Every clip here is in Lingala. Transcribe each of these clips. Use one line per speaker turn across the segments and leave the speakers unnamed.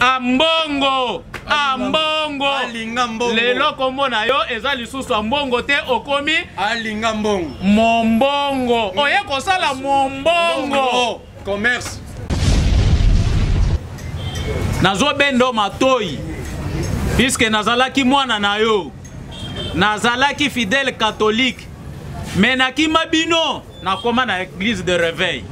Ambongo. Ambongo.
Alinga mbongo.
Lelo kombo na yo eza lisusu ambongo te okomi.
Alinga mbongo.
Mombongo. Oye kosala mombongo.
Commerce.
Nazo bendo matoi. Puisque nazalaki mwana na yo. Nazalaki fidèle catholique. Mais nakima bino nakoma na église de réveil.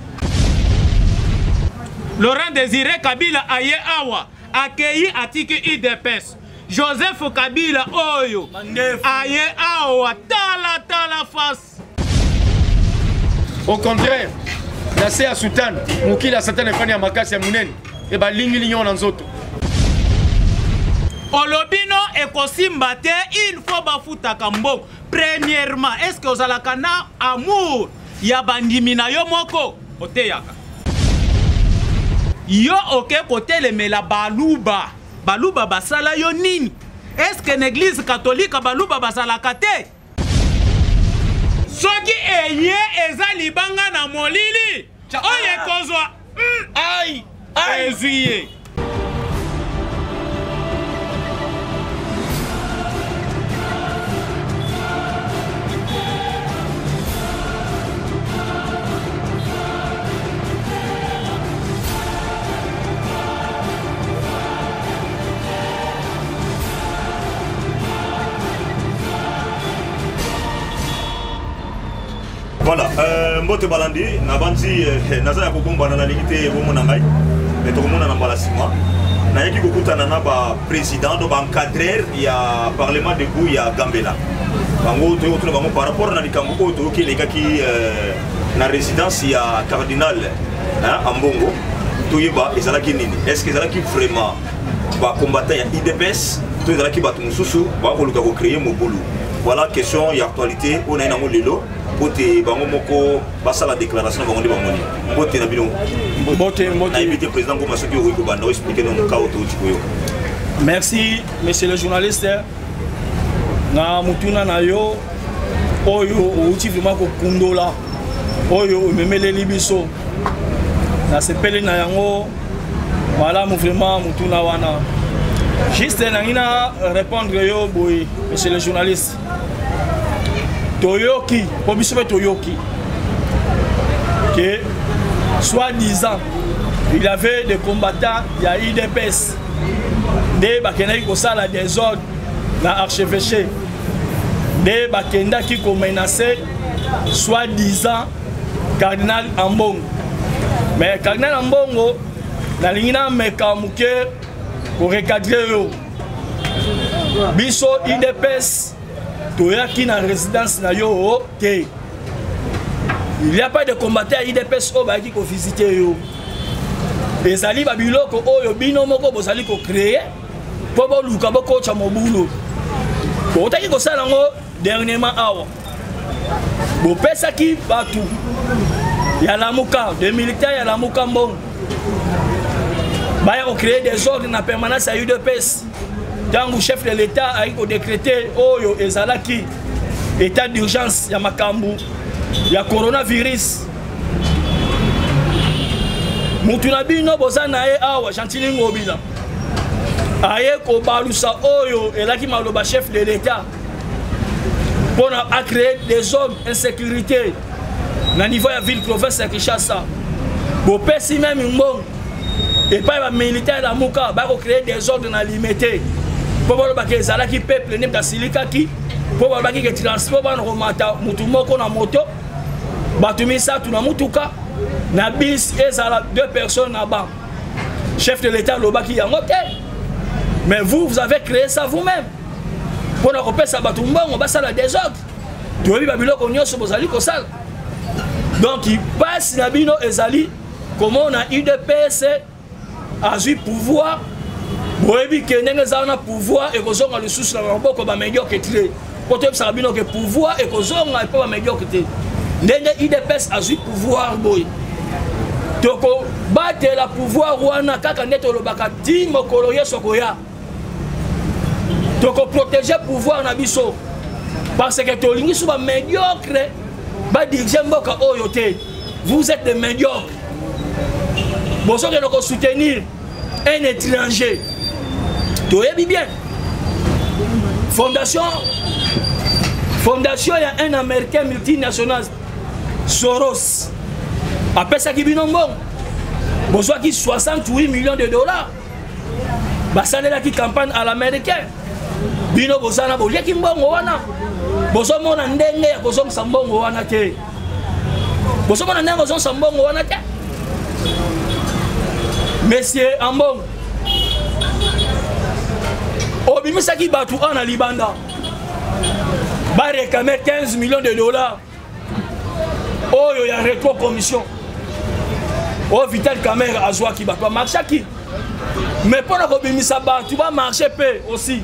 Laurent Désiré Kabila aye awa akei atiki IDPS. Joseph Kabila oyo aye awa tala face.
Au contraire, nase ya sultan mukila satana fani ya makasi ya munene e ba lingi linyo na nzoto.
Olobino ekosimba te il faut bafutaka mbongo. Premièrement, est-ce que ozalaka na amour ya bandimi na yo moko oteyaka? Yo oke kotelemela baluba. Baluba basala yo nini? Est-ce que l'église catholique baluba basalaka te? Soki eye eza libanga na molili. Oye kozwa. Aïe. Ezuye.
Voilà, mbote balandi nabanzi naza ya kokomba na lingite bomona ngai mais to komona na balasima na yaki kokutana na ba président do ba encadreur ya parlement de Gou ya Gambela bango to tuna bango par rapport na likambo ko to kelekaki na résidence ya cardinal Ambongo to yeba ezalaki nini, est-ce que ezalaki vraiment ba combattant ya IDPS to ezalaki batu mususu ba ko luka ko créer mobulu. Voilà question ya actualité on a na lelo bote bango moko basa la déclaration bango ndi bangoni bote na bino
Bote
na invité président Ngoma Soki ko banda expliquer non ka auto chikoyo.
Merci monsieur le journaliste na mutuna na yo oyo outi vraiment ko kundola oyo memele libiso na sepele na yango voilà vraiment mutuna wana juste na ngina répondre yo boy monsieur le journaliste Toyoki, pour monsieur Toyoki, que soi-disant, il y avait des combattants, il y a IDPS, des Bakenaki qui ont la désordre dans l'archevêché, des Bakenda qui ont menacé, soi-disant, cardinal Ambongo. Mais cardinal Ambongo, la ligne Mekamouke, pour recadrer eux. Biso IDPS, qui na résidence na yo te. Il n'y a pas de combattants à IDPS qui ko visiter yo. Les ali babiloko oyo bino moko bozali ko créer po bo luka bo ko cha mobulo. Ko taki ko sala ngo dernièrement awa. Bo pesa ki batu. Ya la muka de militaires ya la muka mbong. Ba ya ko créer des ordres na permanence à IDPS. Tant que chef de l'État a décrété Oyo ezalaki état d'urgence ya makambu ya coronavirus. Mutuna bino bozana e awa Chantini Ngobila. Aye ko balusa Oyo elaki maloba chef de l'État pour créer des ordres insécurité na niveau ya ville province ya Kinshasa. Bo pesi même mbong et pas les militaires la muka ba ko créer des ordres na limité. Pour que zalaki peuple ne basilika ki pour que transport ba no mata mutu moko na moto batumisa tu na mutuka na bis ezala 2 personnes na ba chef de l'état lobaki yango te mais vous avez créé ça vous-même pour na kopesa batu mbongo basala désordre toyebi babiloko nyonso bozali kosala donc il passe na bino ezali comment on a UDPS a eu pouvoir. Boyebi ke ndenge za na pouvoir et kozonga lisusu na maboko ba médiocrité. Poto yebisa bino ke pouvoir et kozonga pe ba médiocrité. Ndenge IDPS a eu pouvoir boy. Toko battre la pouvoir wana kaka neto lobaka ti mokolo yeso koya. Toko protéger pouvoir na biso. Parce que tolingi sou ba médiocre ba diriger mboka oyo te. Vous êtes des médiocres. Boso ke noko soutenir un étranger. Tu es bien. Fondation, il y a un Américain multinational, Soros. Après ça, qui vient bon. Besoin qui 68 millions de dollars. Ça est là qui campagne à l'américain. Bino bosana bolia ki mbongo wana. Boso mona ndenge ya kozo sambongo wana te. Boso mona ndenge kozo sambongo wana te. Monsieur Ambong. Obimisa ki batu ana libanda. Ba réclamer 15 millions de dollars. Oh yo ya rétro commission. Oh Vital Caméra azwa ki batu marché ki. Mais pour la kobimisa ba tu vas marcher peu aussi.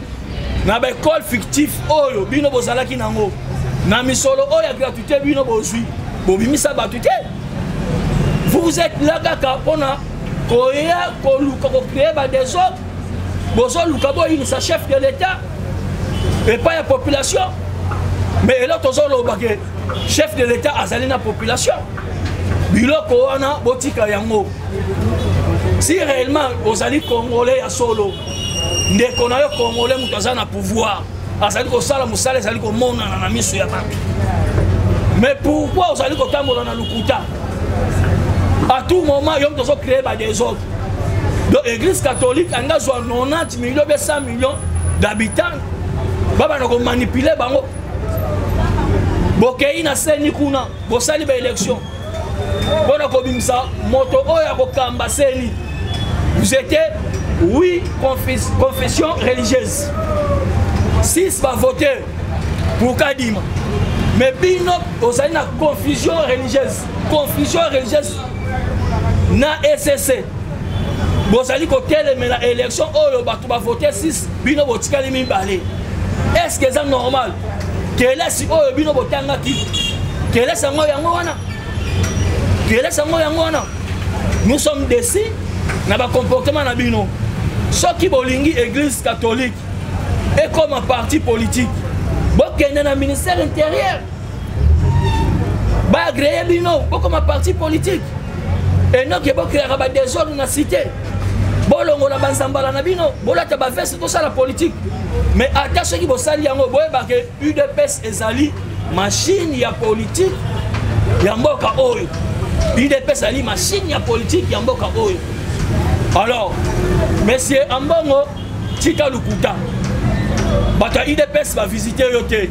Na ba école fictif oyo bino bozala ki nango. Na misolo oyo gratuité bino bozui. Bobimisa ba tuté. Vous êtes là kaka pona koya ko luka ko créer ba des autres. Bozo luka boy sa chef de l'état et pas la population. Mais là tozo lo baké chef de l'état azali na population. Biloko wana botika yango. Si réellement vous allez congolais à solo, ne connaissez pas congolais qui ont pouvoir, azali ko sala musala azali ko mona na miso ya bato. Mais pourquoi vous allez ko tambola na lukuta? À tout moment, ils ont créé des autres. Donc l'église catholique a 90 millions, 100 millions d'habitants. Baba na ko manipuler bango. Bokei na seni kuna, bosali ba élection. Bona ko bimsa moto oya ko kamba seni. Vous étiez 8 confessions religieuses. 6 va voter pour Kadima. Mais bino, vous avez une confusion religieuse. Confusion religieuse na SSC. Vous allez côté l'élection, oh, tu vas voter 6, bino botikali mibale. Est-ce que c'est normal? Quel est si oh bino botanga ki? Quel est sango yango wana? Quel est sango yango wana? Nous sommes déçus. Na ba comportement na bino. Ce qui bolingi église catholique et comme un parti politique. Bokende na ministère intérieur. Ba agréé bino comme un parti politique. Et non que bo créer ba désordre na cité. Bolongo la banzambala na bino, bolata ba veste tout ça la politique. Mais attention qui bo sali yango boye ba que UDPS ezali machine ya politique ya mboka oyo. UDPS ali machine ya politique ya mboka oyo. Alors, monsieur Ambongo, Tika Lukuta, Bata IDPS va visiter Yote.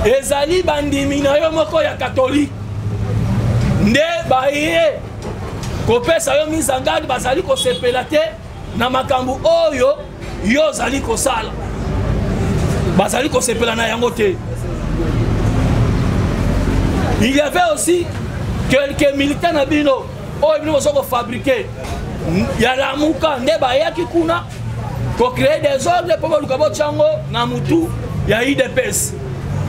Ezali bandimina yo moko ya catholique. Nde baye, kopesa yo mise en garde, bazali ko sepelate, na makambu oyo, yo zali ko sala. Bazali ko sepela na yango te. Il y avait aussi quelques militants na bino, oyo bino ko fabriquer. Il y a la mouka, qui kuna pour créer des ordres pour le cabot chango, Namutu, il y a IDPS.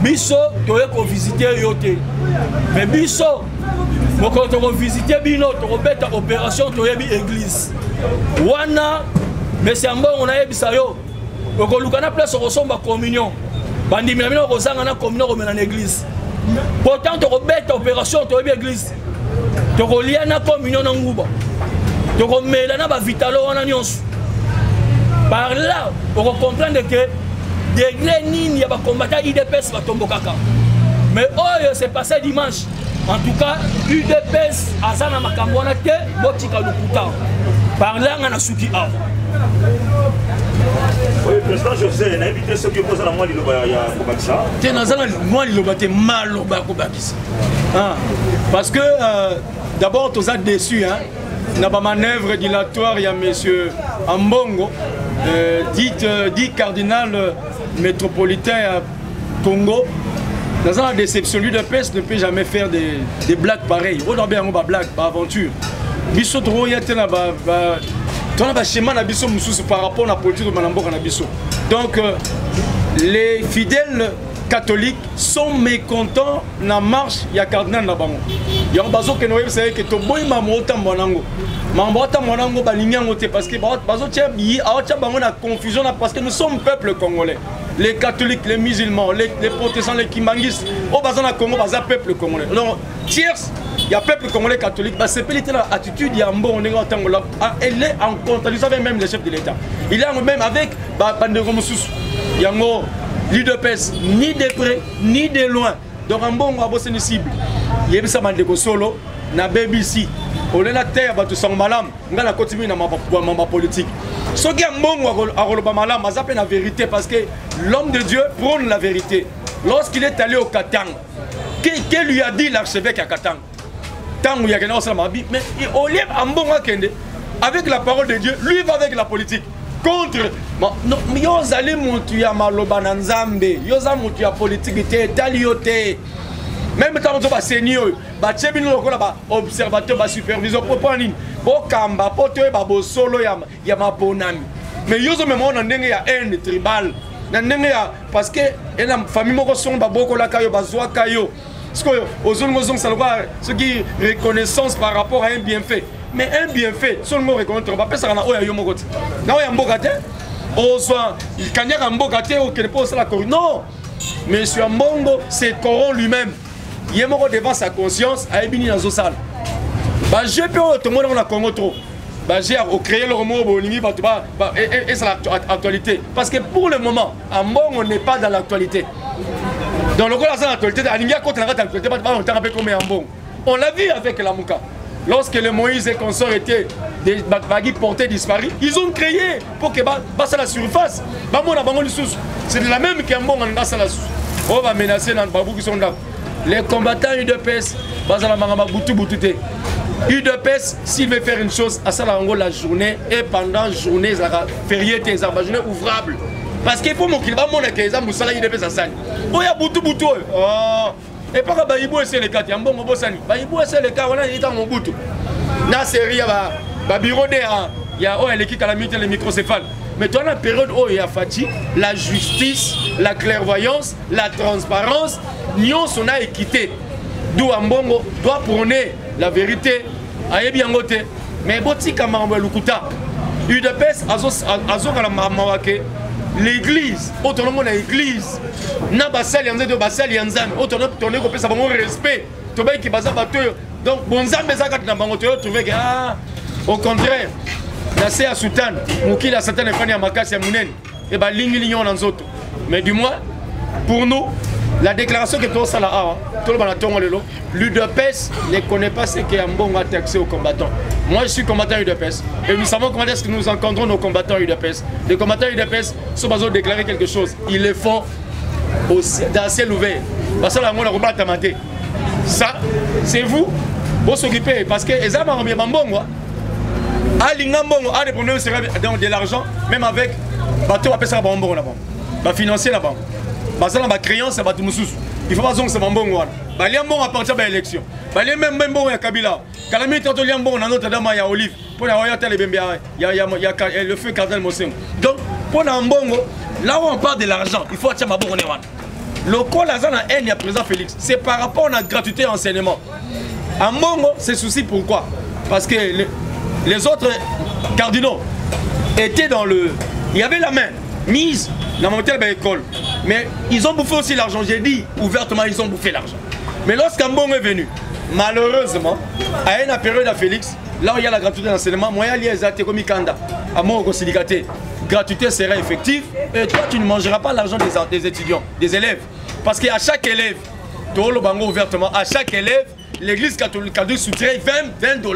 Bisso, tu as visité Yote. Mais Bisso, quand tu as visité Bino, tu as fait opération, tu as vu l'église. Wana, mais c'est un bon, on a eu Bissayo. Donc on a place ressemble à communion. Bandi Minamino Rosanga na communion dans l'église. Pourtant, tu as fait opération, tu as vu l'église. Tu as lié na communion dans Ngouba. Donc on met là bas vitalo on a nyonso. Par là, on comprend que des grenines y a pas combattre IDPS va tomber kaka. Mais oh c'est passé dimanche. En tout cas, UDPS azana makambo na te botika lukuta. Par là on a suki a.
Oui, président José, n'a invité ceux qui posent à moi liloba ya kobakisa.
Té nazana moi liloba te maloba kobakisa. Ah, parce que d'abord tous êtes déçus hein. Dans la manœuvre dilatoire, il y a M. Ambongo, dit cardinal métropolitain à Congo. Dans la déception, l'UDPS ne peut jamais faire des blagues pareilles. On a bien des blagues, pas aventure. Bisso trop y a un schéma par rapport à la politique de Manambo Kanabiso. Donc, les fidèles catholiques sont mécontents dans la marche, il y a cardinal Nabango. Il y a un bazo qui nous dit que tu bois mamota monango. Mamota monango balinyango te parce que bazo tia bi a bango na confusion parce que nous sommes peuple congolais. Les catholiques, les musulmans, les protestants, les kimbanguistes, au bazan na Congo baza peuple congolais. Donc tierce y a peuple congolais catholique, bah, c'est l'attitude, il y a un bon, elle est en contradiction avec même le chef de l'État. Il est même avec Bandego Moussous. Il y a l'UDPS, ni de près, ni de loin. Donc un bon, c'est une cible. Il y a Bandego Solo, na BBC. On est la terre, bah, tout ça, malam, on a continué dans ma politique. Ce qui est bon, malam, c'est la vérité parce que l'homme de Dieu prône la vérité. Lorsqu'il est allé au Katanga, qu'est-ce lui a dit l'archevêque à Katanga? Tant où il y a quelqu'un qui m'a dit, mais au lieu avec la parole de Dieu, lui va avec la politique. Contre. Yo allez monter à Maloba Nzambe, yo allez monter à politique, talioté. Même quand on va senior, bah tchébino là observateur, superviseur, pour prendre une, pour kamba, pour tuer, bah solo ya ma bonami. Mais yo même on a une haine tribale. Parce que la famille moko son ba boko la kayo ba zwa kayo. Parce que aux autres ça ce qui reconnaissance par rapport à un bienfait. Mais un bienfait, seulement reconnaître ba pesa na oya yo moko. Na oya mbokate. Ozwa kanyaka mbokate o kele po la corruption. Non. Monsieur Mbongo c'est corrompt lui-même. Il est mort devant sa conscience à Ebini dans Zosal. Bah je peux tout le monde on a Congo trop. J'ai créé le mot et c'est l'actualité. Parce que pour le moment, en bon, on n'est pas dans l'actualité. Dans le cas de l'actualité, on l'a vu avec la Mouka. Lorsque les Moïse et consorts étaient des baguilles portés disparus, ils ont créé pour que basse à la surface. C'est de la même qu'un bon en basse à la surface. On va menacer dans le babou qui sont là. Les combattants UDPS, basse à la mangama boutou boutouté. UDPS, s'il veut faire une chose, à ça la journée et pendant la journée, ça va férié, la journée ouvrable. Parce qu'il faut qu'il va montrer que les gens sont UDPS à ça. Oh, il y a boutou boutou. Et par rapport à Baïbou, c'est le cas. Il y a un bon bossani. Baïbou, c'est le cas. On a dans mon boutou. Dans la série, il y a bureau il y a l'équipe calamité, les microcéphales. Mais dans la période où il y a fatigue, la justice, la clairvoyance, la transparence, nous on a équité. D'où Ambongo doit prôner la vérité. Mais Boti Kamambo Lukuta, UDPS, l'église, autonomie de l'église, n'a pas celle yanzé de Bassel Yanzan, autonomie tourné qu'on peut savoir respect. Tu vois qui basa batteur. Donc, bon Zambé Zagat n'a pas trouvé que, au contraire, la CA Soutan, Mouki la Satan est fanny à Makas et Mounen, et bien l'ignon dans autres. Mais du moins, pour nous, la déclaration que tout ça là, tout le monde l'UDPS ne connaît pas ce qu'est un bon accès aux combattants. Moi je suis combattant UDPS et nous savons comment est-ce que nous encadrons nos combattants UDPS. Les combattants UDPS sont besoin de déclarer quelque chose. Ils le font dans ciel ouvert. Parce que là, on a combattu ça, c'est vous, vous s'occupez parce que les amants ont bien bon. À l'ingambon, à des problèmes de l'argent, même avec bateau à passer à bonbon là-bas, va financer là-bas. Parce que la créance, c'est tout moussous. Il faut pas que c'est bon bon. Il y a un bon à partir de l'élection. Il y a même bon à Kabila. Quand la minute il y a un bon dans notre dame, il y a Olive. Pour la royauté les bébés, il y a le feu cardinal Mossem. Donc pour un bon, là où on parle de l'argent, il faut attirer ma bonne. Le col à la haine, il y a président Félix. C'est par rapport à la gratuité enseignement. En bon, c'est souci pourquoi? Parce que les autres cardinaux étaient dans le. Il y avait la main mise dans mon tel école. Mais ils ont bouffé aussi l'argent. J'ai dit ouvertement, ils ont bouffé l'argent. Mais lorsqu'Ambongo est venu, malheureusement, à une période à Félix, là où il y a la gratuité d'enseignement, moi, il y a les athées comme Kanda, à mon consilicaté. Gratuité sera effective et toi, tu ne mangeras pas l'argent des étudiants, des élèves. Parce qu'à chaque élève, tout le bango ouvertement, à chaque élève, l'église catholique soutient 20 $.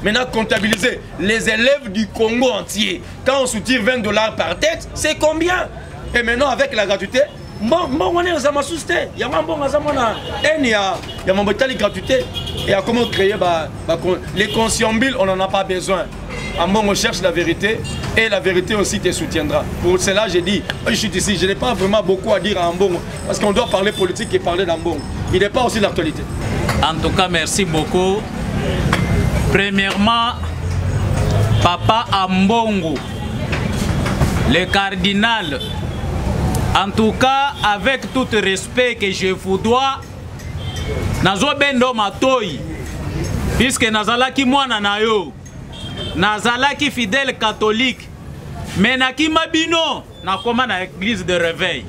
Maintenant, comptabiliser les élèves du Congo entier. Quand on soutient 20 $ par tête, c'est combien? Et maintenant, avec la gratuité, on est dans ma sustain. Il y a un bon il y a mon bétal gratuité. Et à comment créer les consciences, on n'en a pas besoin. On cherche la vérité et la vérité aussi te soutiendra. Pour cela, j'ai dit, je suis ici, je n'ai pas vraiment beaucoup à dire à Ambongo parce qu'on doit parler politique et parler d'Ambongo. Il n'est pas aussi l'actualité.
En tout cas, merci beaucoup. Premièrement, Papa Ambongo, le cardinal, en tout cas, avec tout respect que je vous dois, nazo bendo matoi, puisque nazalaki mwana na yo, nazalaki fidèle catholique, mais naki mabino, na koma na église de réveil.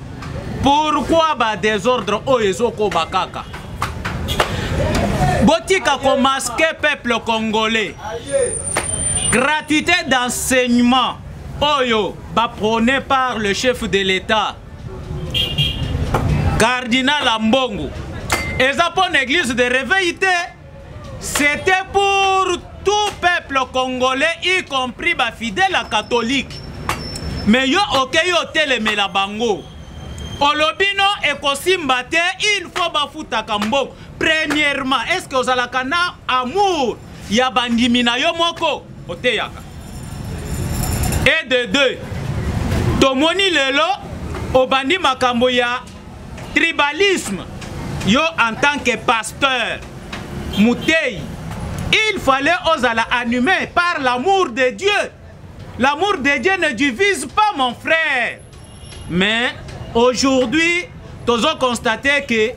Pourquoi ba désordre o ezoko bakaka? botika ko masquer peuple congolais. Gratuité d'enseignement oyo prôné par le chef de l'État Cardinal Ambongo. Et ça pour l'église de réveil, c'était pour tout peuple congolais, y compris les fidèles catholiques. Mais yo ok yo teleme la bango. Olobino et kosimbate, il faut bafuta kambo. Premièrement, est-ce que vous avez amour ya bandimina yo moko oteyaka? Et de deux, tomoni lelo obandi makambo ya tribalisme. Yo en tant que pasteur Moutei, il fallait osala animer par l'amour de Dieu. L'amour de Dieu ne divise pas, mon frère. Mais aujourd'hui, nous avons constaté que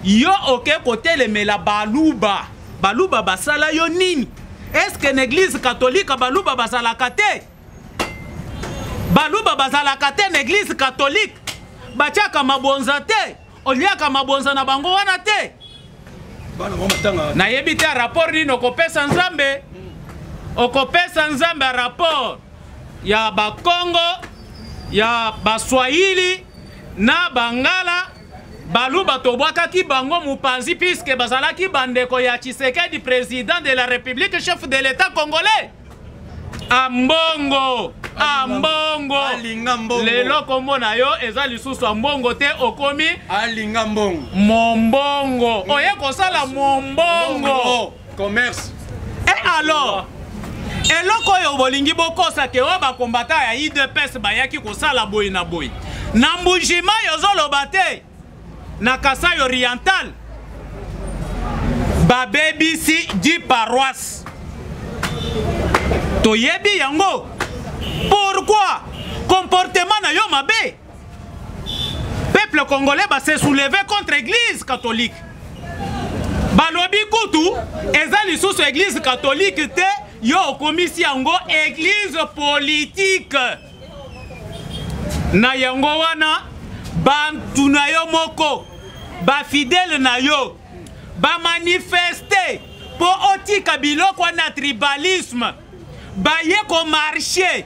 yo ok côté le mela baluba. Baluba basala yo nini? Est-ce que l'église catholique baluba basala kate? Baluba basala kate l'église catholique. Bachaka mabonzate. Oliaka mabonza na bango wana te. Na yebite rapport ni okopesa nzambe. Okopesa nzambe rapport ya ba Congo, ya ba Swahili na Bangala. Baluba tobwaka ki bango mupanzi puisque bazalaki bandeko ya Tshisekedi président de la République, chef de l'État congolais. Ambongo, Ambongo, lelo kombo na yo eza lisusu Ambongo te okomi
Alinga Mbongo,
Mombongo. Oye kosala Mombongo
commerce.
Et alors, eloko yo bolingi bokosa ke oba kombata ya IDPS bayaki kosala boy na boy. Na mbujima yozoloba te na Kasai Oriental ba BBC 10 paroisses. Toyebi yango. Pourquoi comportement na yo mabe? Peuple congolais va se soulever contre l'église catholique. Balobi kutu ezali sous église catholique te yo komisi yango église politique. Na yango wana bantu na yo moko ba fidèle na yo ba manifester po otika biloko na tribalisme. Baye ko marché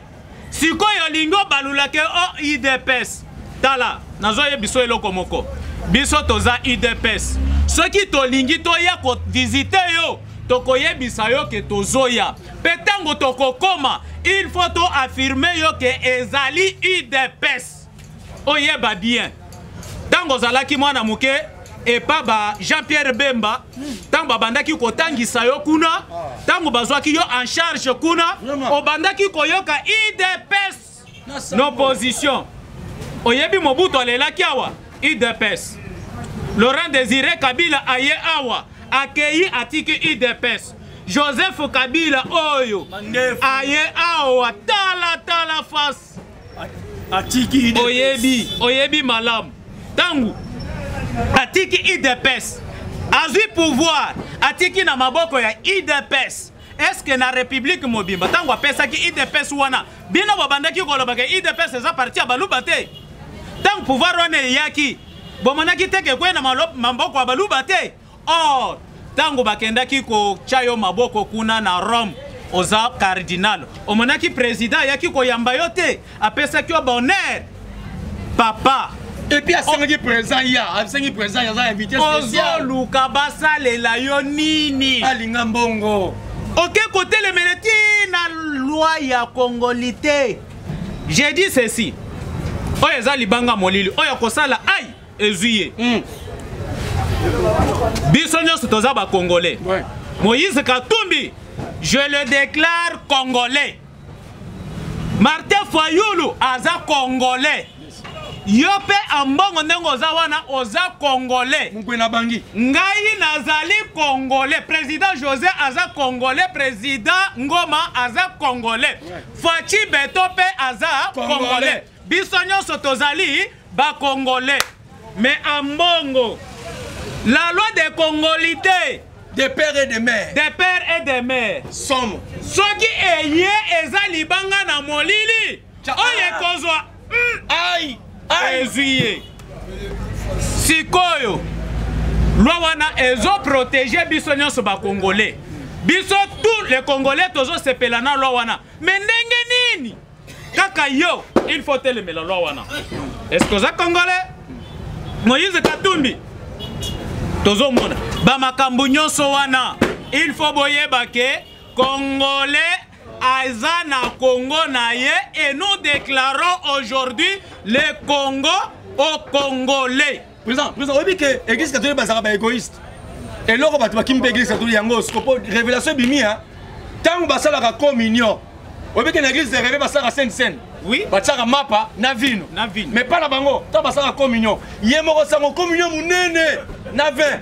siko yo lingo balula ke o IDPS tala nazoye biso eloko moko biso toza IDPS soki to lingi to ya ko visiter yo tokoye bisa yo ke tozoya petango tokokoma il faut to affirmer yo ke ezali IDPS oyeba bien tango zalaki mwana muke et pas ba Jean-Pierre Bemba tango babandaki kotangisa yo kuna tango bazwaki yo en charge kuna obandaki koyoka IDPS l'opposition oyebi Mobutu alelaki awa IDPS Laurent Désiré Kabila aye awa accueilli atiki IDPS Joseph Kabila oyo aye awa tala face
atiki
IDPS oyebi malamu tango atiki IDPS azui pouvoir atiki na maboko ya IDPS. Est-ce que na République mobimba tango apesaki IDPS wana bino babandaki koloba ke IDPS eza parti ya baluba te tango pouvoir wana yaki bomonaki teke kwena maboko ya baluba te. Or tango bakendaki ko chayo maboko kuna na Rome oza cardinal omonaki président yaki koyamba yo te apesaki yo bonheur papa.
Et puis à 5 présents il y a 5 présents il y a invité spécial
Luka basalela yo nini
Alinga Mbongo.
OK côté le meleti na loi ya congolité. J'ai dit ceci. Oyo za libanga molili oyo kosala ai ezuye. Biso nyonso toza ba congolais. Moïse Katumbi, je le déclare congolais. Martin Fayulu aza congolais. Yope Ambongo ndenge za wana oza congolais.
Mkwena bangi.
Ngai nazali congolais. Président José aza congolais. Président Ngoma aza congolais. Fachi Betope aza congolais. Biso nyonso tozali ba congolais. Mais Ambongo, la loi des congolités,
des pères et des mères.
Des pères et des mères.
Somme.
Soki eye eza libanga na molili. Oye kozwa. Aïe. Ezuye. Sikoyo loi wana ezo protéger biso nyonso ba congolais biso tous les congolais tozo sepela na loi wana mais ndenge nini kaka yo il faut telemela loi wana est-ce que za congolais Moïse Katumbi tozo mona ba makambu nyonso wana il faut boyeba ke congolais Azana Congo naye et nous déclarons aujourd'hui le Congo aux Congolais.
Président, on dit que l'église catholique est égoïste. Et là, on va dire que l'église catholique est révélation bimi hein. Tant que ça la communion. On dit que l'église est révélée à Sainte-Seine.
Oui.
Batsara mapa navino.
Mais
pas la bango. Tant que ça la communion. Yemo sango communion munene navin.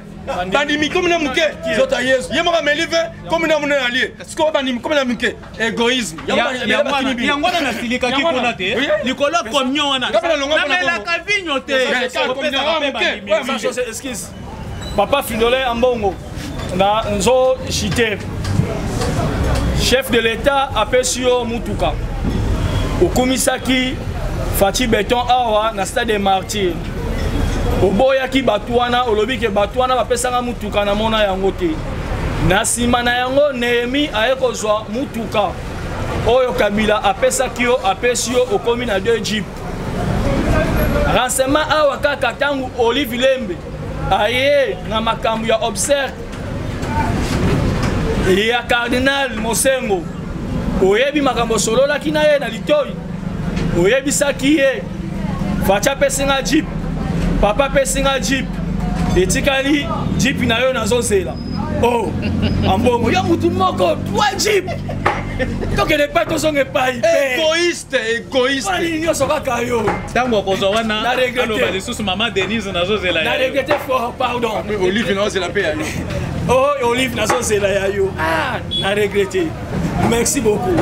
Bandimi comme na muke zota yesu yemo ka melive comme na munene allié sko bandimi comme na muke égoïsme
yangwana na silika ki pona te likolo communion wana na la kavinyo te
excuse papa Fridolin Ambongo na nzo chité chef de l'état apesio mutuka okumisaki Fati Beton awa na stade des Martyrs oboyaki batwana olobi ke batwana bapesanga mutuka na mona yango te na sima na yango Nehemi ayekozwa mutuka oyo Kabila apesaki yo apesi yo okomi na 2 jeep renseignement awa kaka tangu Olive Lembe aye na makambu ya observe ya cardinal Mosengo oyebi makambo solola kina ye na litoi oyebi saki ye Facha pesinga jeep papa pesinga jeep etikali jeep na yo nazozela oh ambongo ya mutu moko 3 jeep tokende pa tozonge pa
égoïste
wani nyonso kaka yo
tango kozwa wana aloba lisusu mama Denise nazozela
na regrette fort pardon
Olive nazozela pe ya yo
oh Olive nazozela ya yo ah na regrette merci beaucoup.